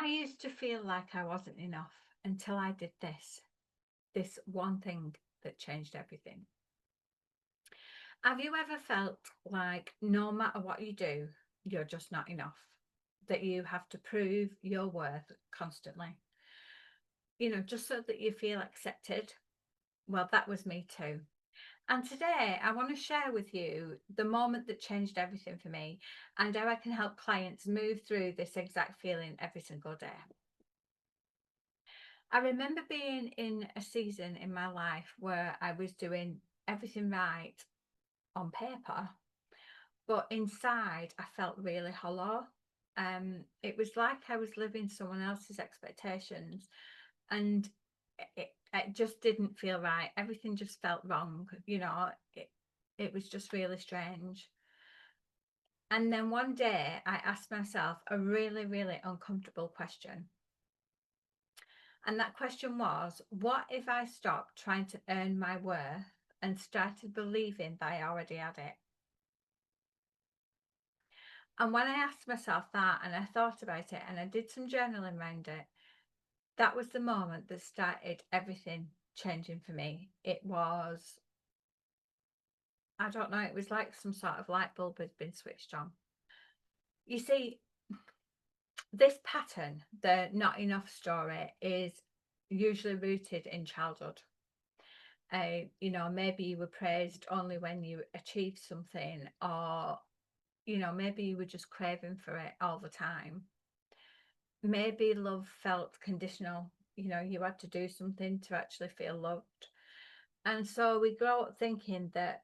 I used to feel like I wasn't enough until I did this one thing that changed everything. Have you ever felt like no matter what you do, you're just not enough? That you have to prove your worth constantly, just so that you feel accepted? Well, that was me too. And today I want to share with you the moment that changed everything for me and how I can help clients move through this exact feeling every single day. I remember being in a season in my life where I was doing everything right on paper, but inside I felt really hollow. It was like I was living someone else's expectations, and it just didn't feel right. Everything just felt wrong. It was just really strange. And then one day I asked myself a really, really uncomfortable question. And that question was, what if I stopped trying to earn my worth and started believing that I already had it? And when I asked myself that and I thought about it and I did some journaling around it, that was the moment that started everything changing for me. It was, I don't know, it was like some sort of light bulb had been switched on. You see, this pattern, the not enough story, is usually rooted in childhood. Maybe you were praised only when you achieved something, or, maybe you were just craving for it all the time. Maybe love felt conditional. You had to do something to actually feel loved. And so we grow up thinking that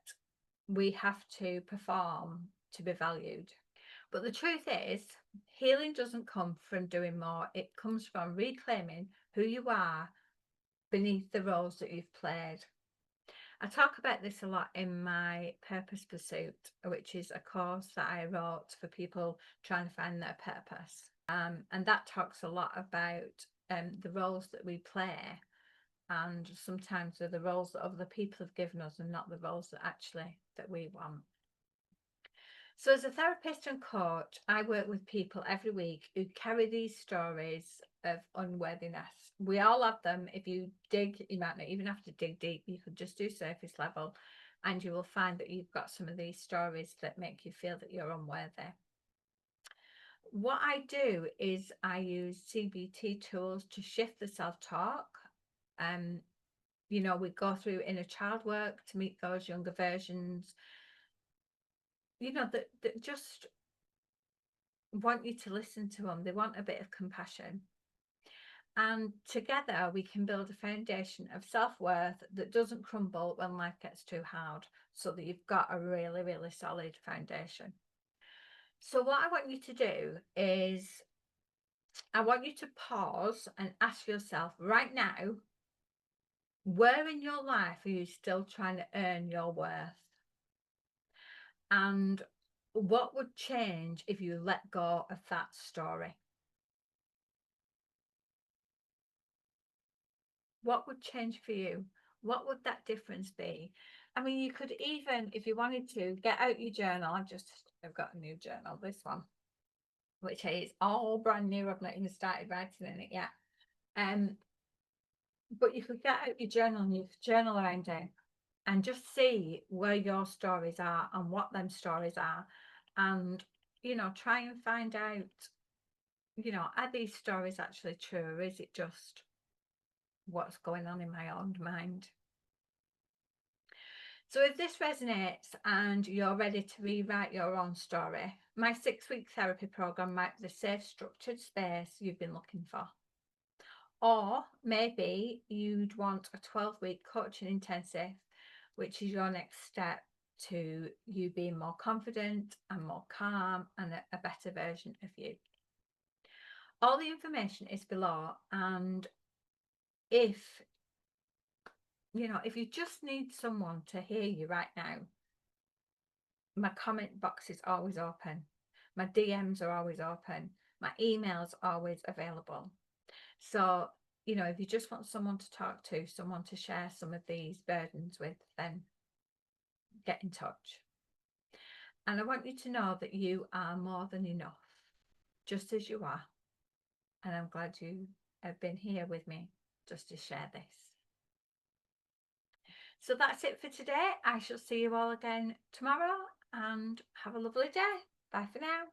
we have to perform to be valued. But the truth is, healing doesn't come from doing more, it comes from reclaiming who you are beneath the roles that you've played. I talk about this a lot in my Purpose Pursuit, which is a course that I wrote for people trying to find their purpose. And that talks a lot about the roles that we play, and sometimes they're the roles that other people have given us and not the roles that we want. So as a therapist and coach, I work with people every week who carry these stories of unworthiness. We all have them. If you dig, you might not even have to dig deep. You could just do surface level and you will find that you've got some of these stories that make you feel that you're unworthy. What I do is I use CBT tools to shift the self-talk. We go through inner child work to meet those younger versions, that just want you to listen to them. They want a bit of compassion. And together we can build a foundation of self-worth that doesn't crumble when life gets too hard, so that you've got a really, really solid foundation. So what I want you to do is I want you to pause and ask yourself right now, where in your life are you still trying to earn your worth? And what would change if you let go of that story? What would change for you? What would that difference be? I mean, you could even, if you wanted to, get out your journal. I've got a new journal, this one, which is all brand new. I've not even started writing in it yet. But you could get out your journal and you could journal around it and just see where your stories are and what them stories are. And, try and find out, are these stories actually true, or is it just what's going on in my own mind? So if this resonates and you're ready to rewrite your own story, my 6-week therapy program might be the safe, structured space you've been looking for. Or maybe you'd want a 12-week coaching intensive, which is your next step to you being more confident and more calm and a better version of you. All the information is below, and if you just need someone to hear you right now, my comment box is always open. My DMs are always open. My email's always available. So, if you just want someone to talk to, someone to share some of these burdens with, then get in touch. And I want you to know that you are more than enough, just as you are. And I'm glad you have been here with me just to share this. So that's it for today. I shall see you all again tomorrow, and have a lovely day. Bye for now.